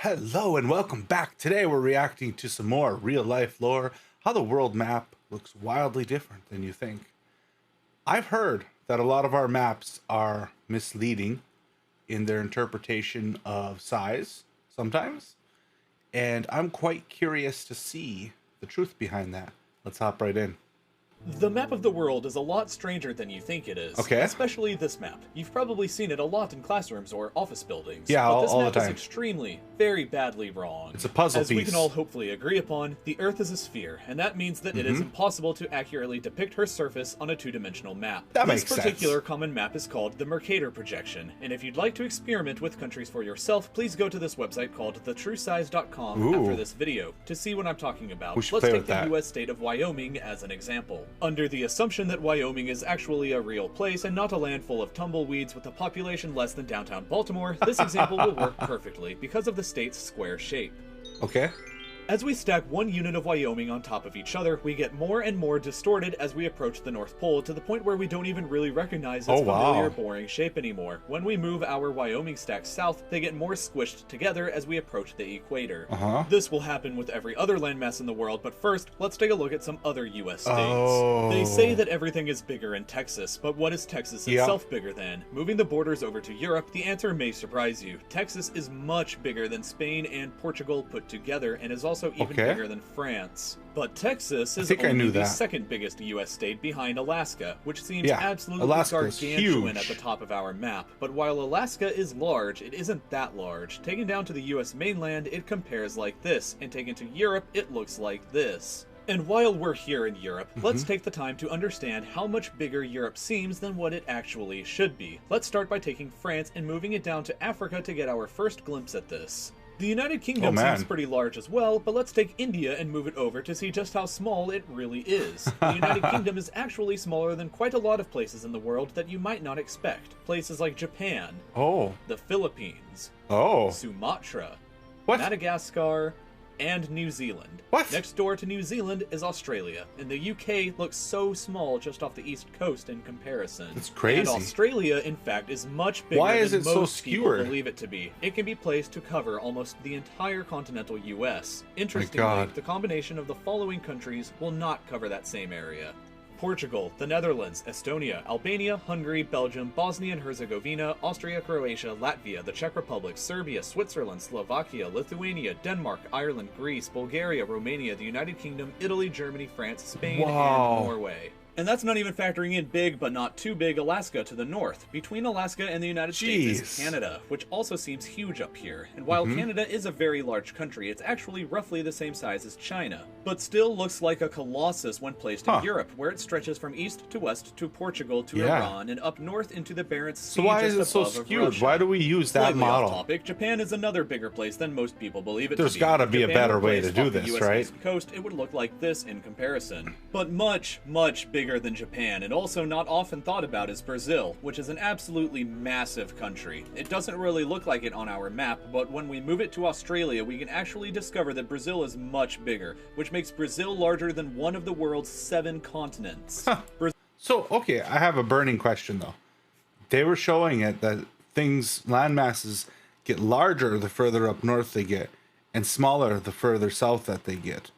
Hello and welcome back. Today we're reacting to some more real life lore, how the world map looks wildly different than you think. I've heard that a lot of our maps are misleading in their interpretation of size sometimes, and I'm quite curious to see the truth behind that. Let's hop right in. The map of the world is a lot stranger than you think it is. Okay. Especially this map. You've probably seen it a lot in classrooms or office buildings. Yeah, but this all the map time. is extremely, very badly wrong. It's a puzzle As piece. we can all hopefully agree upon, the Earth is a sphere, and that means that it is impossible to accurately depict her surface on a two-dimensional map. That this makes sense. particular common map is called the Mercator projection, and if you'd like to experiment with countries for yourself, please go to this website called thetruesize.com after this video to see what I'm talking about. We should Let's play take with the that. US state of Wyoming as an example. Under the assumption that Wyoming is actually a real place and not a land full of tumbleweeds with a population less than downtown Baltimore, this example will work perfectly because of the state's square shape. Okay. As we stack one unit of Wyoming on top of each other, we get more and more distorted as we approach the North Pole to the point where we don't even really recognize its familiar, boring shape anymore. When we move our Wyoming stacks south, they get more squished together as we approach the equator. This will happen with every other landmass in the world, but first, let's take a look at some other US states. They say that everything is bigger in Texas, but what is Texas itself bigger than? Moving the borders over to Europe, the answer may surprise you. Texas is much bigger than Spain and Portugal put together, and is also even bigger than France. But Texas is only the second biggest US state behind Alaska, which seems absolutely gargantuan at the top of our map. But while Alaska is large, it isn't that large. Taken down to the US mainland, it compares like this, and taken to Europe, it looks like this. And while we're here in Europe, let's take the time to understand how much bigger Europe seems than what it actually should be. Let's start by taking France and moving it down to Africa to get our first glimpse at this. The United Kingdom seems pretty large as well, but let's take India and move it over to see just how small it really is. The United Kingdom is actually smaller than quite a lot of places in the world that you might not expect. Places like Japan, the Philippines, Sumatra, Madagascar, and New Zealand. Next door to New Zealand is Australia, and the UK looks so small just off the east coast in comparison. That's crazy. And Australia, in fact, is much bigger than most people believe it to be. It can be placed to cover almost the entire continental US. Interestingly, the combination of the following countries will not cover that same area: Portugal, the Netherlands, Estonia, Albania, Hungary, Belgium, Bosnia and Herzegovina, Austria, Croatia, Latvia, the Czech Republic, Serbia, Switzerland, Slovakia, Lithuania, Denmark, Ireland, Greece, Bulgaria, Romania, the United Kingdom, Italy, Germany, France, Spain, and Norway. And that's not even factoring in big but not too big Alaska to the north. Between Alaska and the United States is Canada, which also seems huge up here. And while Canada is a very large country, it's actually roughly the same size as China, but still looks like a colossus when placed in Europe, where it stretches from east to west to Portugal to Iran and up north into the Barents Sea. So why is it so skewed? Why do we use that model? Off topic, Japan is another bigger place than most people believe it to be. There's got to be a better way to do this, right? East coast, it would look like this in comparison, but much, much bigger than Japan, and also not often thought about is Brazil, which is an absolutely massive country. It doesn't really look like it on our map, but when we move it to Australia, we can actually discover that Brazil is much bigger, which makes Brazil larger than one of the world's 7 continents. So, okay, I have a burning question though. They were showing it that land masses get larger the further up north they get, and smaller the further south that they get.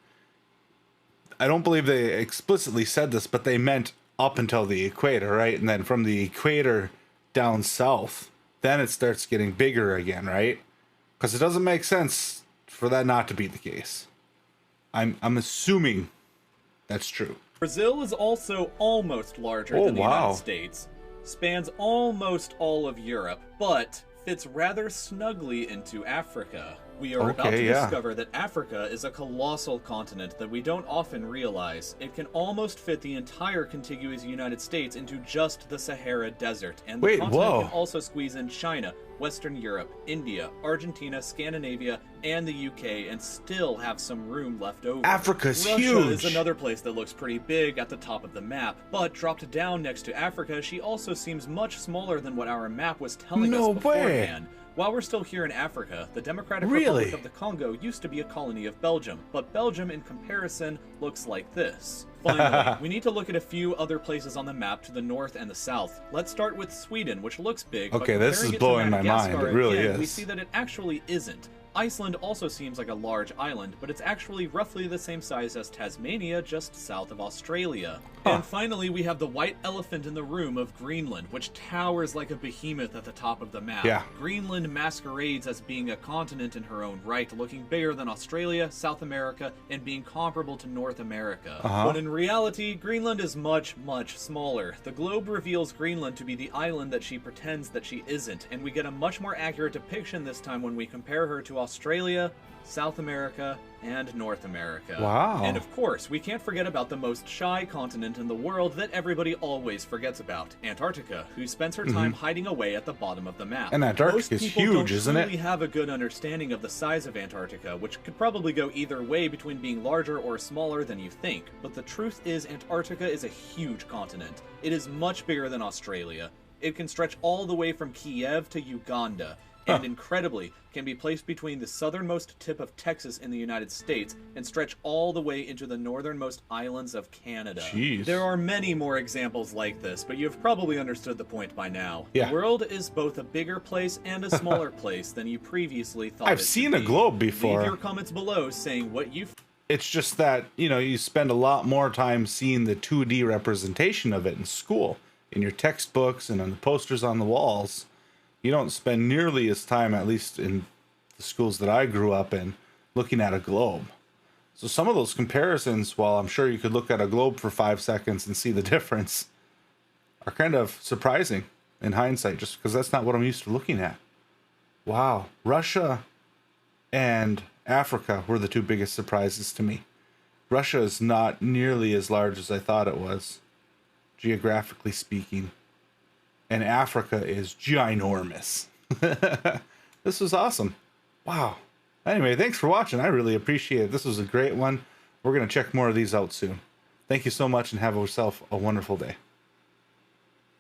I don't believe they explicitly said this, but they meant up until the equator, right? And then from the equator down south, then it starts getting bigger again, right? Because it doesn't make sense for that not to be the case. I'm assuming that's true. Brazil is also almost larger than the United States, spans almost all of Europe, but fits rather snugly into Africa. We are about to discover that Africa is a colossal continent that we don't often realize. It can almost fit the entire contiguous United States into just the Sahara Desert, and the continent can also squeeze in China, Western Europe, India, Argentina, Scandinavia, and the UK, and still have some room left over. Africa's huge! Russia is another place that looks pretty big at the top of the map, but dropped down next to Africa, she also seems much smaller than what our map was telling us beforehand. While we're still here in Africa, the Democratic Republic of the Congo used to be a colony of Belgium, but Belgium, in comparison, looks like this. Finally, we need to look at a few other places on the map to the north and the south. Let's start with Sweden, which looks big, but this is blowing my mind. It really is. We see that it actually isn't. Iceland also seems like a large island, but it's actually roughly the same size as Tasmania, just south of Australia. And finally, we have the white elephant in the room of Greenland, which towers like a behemoth at the top of the map. Yeah. Greenland masquerades as being a continent in her own right, looking bigger than Australia, South America, and being comparable to North America. But in reality, Greenland is much, much smaller. The globe reveals Greenland to be the island that she pretends that she isn't, and we get a much more accurate depiction this time when we compare her to Australia, South America, and North America. Wow. And of course, we can't forget about the most shy continent in the world that everybody always forgets about, Antarctica, who spends her time hiding away at the bottom of the map. And Antarctica is huge, isn't it? Most people don't really have a good understanding of the size of Antarctica, which could probably go either way between being larger or smaller than you think. But the truth is, Antarctica is a huge continent. It is much bigger than Australia. It can stretch all the way from Kiev to Uganda, and incredibly, can be placed between the southernmost tip of Texas in the United States and stretch all the way into the northernmost islands of Canada. Jeez. There are many more examples like this, but you've probably understood the point by now. Yeah. The world is both a bigger place and a smaller place than you previously thought I've seen a globe before. Leave your comments below saying what you... It's just that, you know, you spend a lot more time seeing the 2D representation of it in school, in your textbooks and on the posters on the walls. You don't spend nearly as time, at least in the schools that I grew up in, looking at a globe. So some of those comparisons, while I'm sure you could look at a globe for 5 seconds and see the difference, are kind of surprising in hindsight, just because that's not what I'm used to looking at. Wow. Russia and Africa were the two biggest surprises to me. Russia is not nearly as large as I thought it was, geographically speaking. And Africa is ginormous. This was awesome. Wow. Anyway, thanks for watching. I really appreciate it. This was a great one. We're going to check more of these out soon. Thank you so much and have yourself a wonderful day.